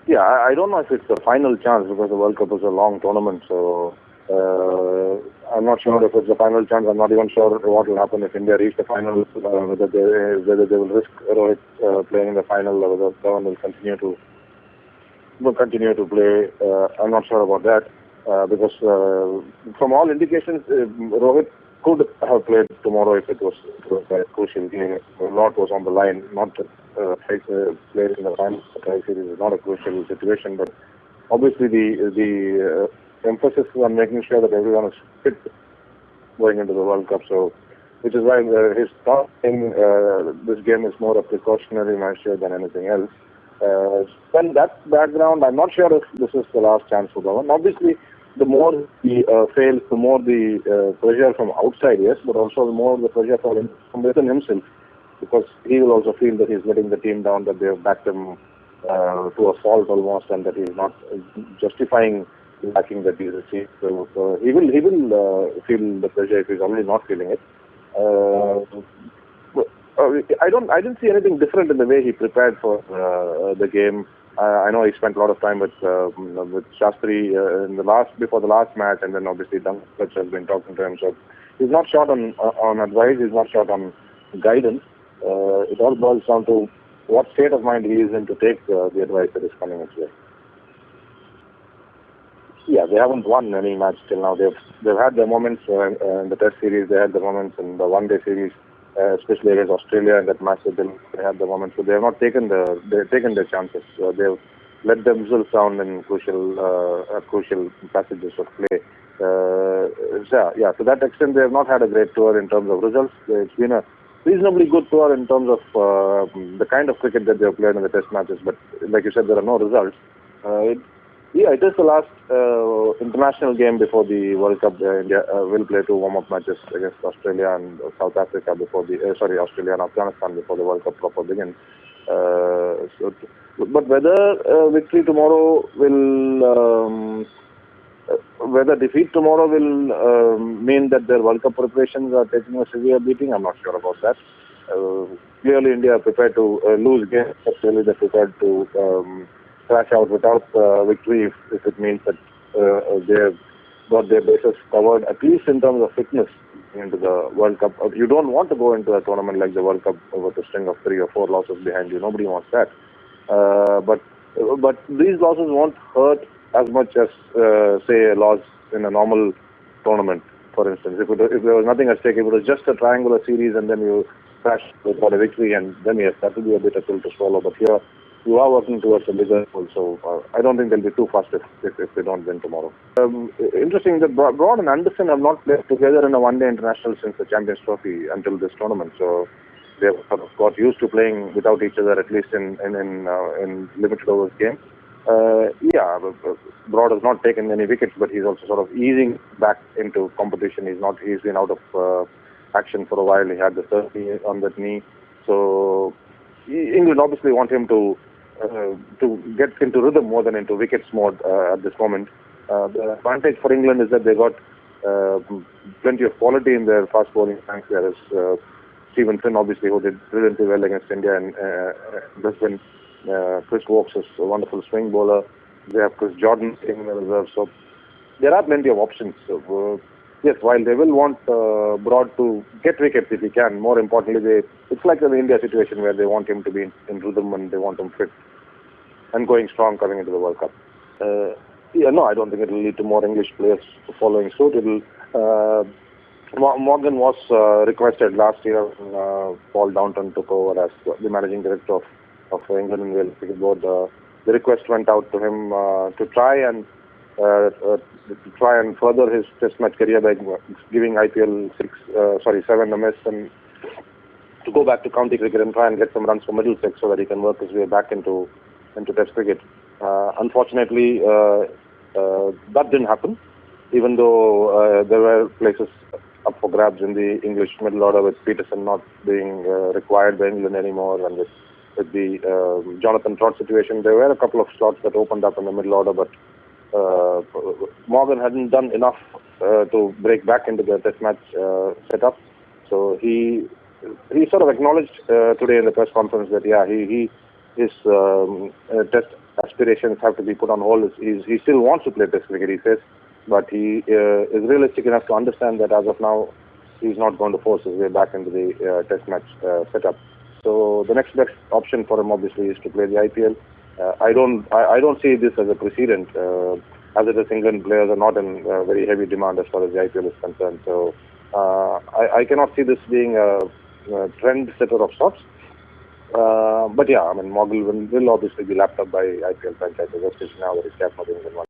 Yeah, I don't know if it's the final chance because the World Cup is a long tournament, so I'm not sure if it's the final chance. I'm not even sure what will happen if India reach the final, whether they will risk Rohit playing in the final, or whether Dhawan will continue to play. I'm not sure about that because from all indications, Rohit could have played tomorrow if it was a crucial game. A lot was on the line. Not that playing in the final series is not a crucial situation, but obviously the emphasis is on making sure that everyone is fit going into the World Cup. So, which is why his thought in this game is more a precautionary measure than anything else. Then that background, I'm not sure if this is the last chance for Dhawan. Obviously, the more he fails, the more the pressure from outside, yes, but also the more the pressure from within himself, because he will also feel that he's letting the team down, that they have backed him to a fault almost, and that he's not justifying lacking that he's received. So he will feel the pressure if he's already not feeling it. I didn't see anything different in the way he prepared for the game. I know he spent a lot of time with Shastri before the last match, and then obviously Dhawan has been talking to him. So he's not short on advice. He's not short on guidance. It all boils down to what state of mind he is in to take the advice that is coming his way. Yeah, they haven't won any match till now. They've had their moments in the Test series. They had the moments in the One Day series, especially against Australia in that match. They had the moments, so they have not taken their chances. They've let themselves down in crucial passages of play. To that extent, they have not had a great tour in terms of results. It's been a reasonably good tour in terms of the kind of cricket that they have played in the Test matches. But like you said, there are no results. It is the last international game before the World Cup. India will play 2 warm-up matches against Australia and South Africa Australia and Afghanistan before the World Cup proper begins. But whether victory tomorrow will, whether defeat tomorrow will mean that their World Cup preparations are taking a severe beating, I'm not sure about that. Clearly, India are prepared to lose games. Clearly, they're prepared to crash out without victory if it means that they've got their bases covered, at least in terms of fitness, into the World Cup. You don't want to go into a tournament like the World Cup with a string of 3 or 4 losses behind you. Nobody wants that. But these losses won't hurt as much as, say, a loss in a normal tournament, for instance. If there was nothing at stake, if it was just a triangular series and then you crash without a victory, and then yes, that would be a bit of a pill to swallow. But here, you are working towards a bigger goal, so I don't think they'll be too fast if they don't win tomorrow. Interesting that Broad and Anderson have not played together in a one-day international since the Champions Trophy until this tournament, so they've sort of got used to playing without each other, at least in limited overs games. Broad has not taken any wickets, but he's also sort of easing back into competition. He's been out of action for a while. He had the surgery on that knee, so England obviously want him to get into rhythm more than into wickets mode at this moment. The advantage for England is that they got plenty of quality in their fast bowling ranks. There is Stevenson, obviously, who did brilliantly well against India in Brisbane. Chris Wokes is a wonderful swing bowler. They have Chris Jordan in the reserve. So there are plenty of options. So, yes, while they will want Broad to get wickets if he can, more importantly, it's like the India situation where they want him to be in rhythm and they want him fit and going strong coming into the World Cup. No, I don't think it will lead to more English players following suit. Morgan was requested last year when Paul Downton took over as the managing director of England and Wales Cricket Board. The request went out to him to try and further his Test match career by giving IPL 7 a miss, and to go back to county cricket and try and get some runs for Middlesex so that he can work his way back into Test cricket. Unfortunately, that didn't happen, even though there were places up for grabs in the English middle order, with Peterson not being required by England anymore, and with the Jonathan Trott situation. There were a couple of slots that opened up in the middle order, but Morgan hadn't done enough to break back into the Test match setup. So he sort of acknowledged today in the press conference that his Test aspirations have to be put on hold. He still wants to play Test cricket, he says, but he is realistic enough to understand that as of now, he's not going to force his way back into the Test match setup. So the next best option for him, obviously, is to play the IPL. I don't see this as a precedent, as it is England players are not in very heavy demand as far as the IPL is concerned. So I cannot see this being a trend setter of sorts. But yeah, I mean, Mogul will obviously be lapped up by IPL franchises, especially now that he's captain of England.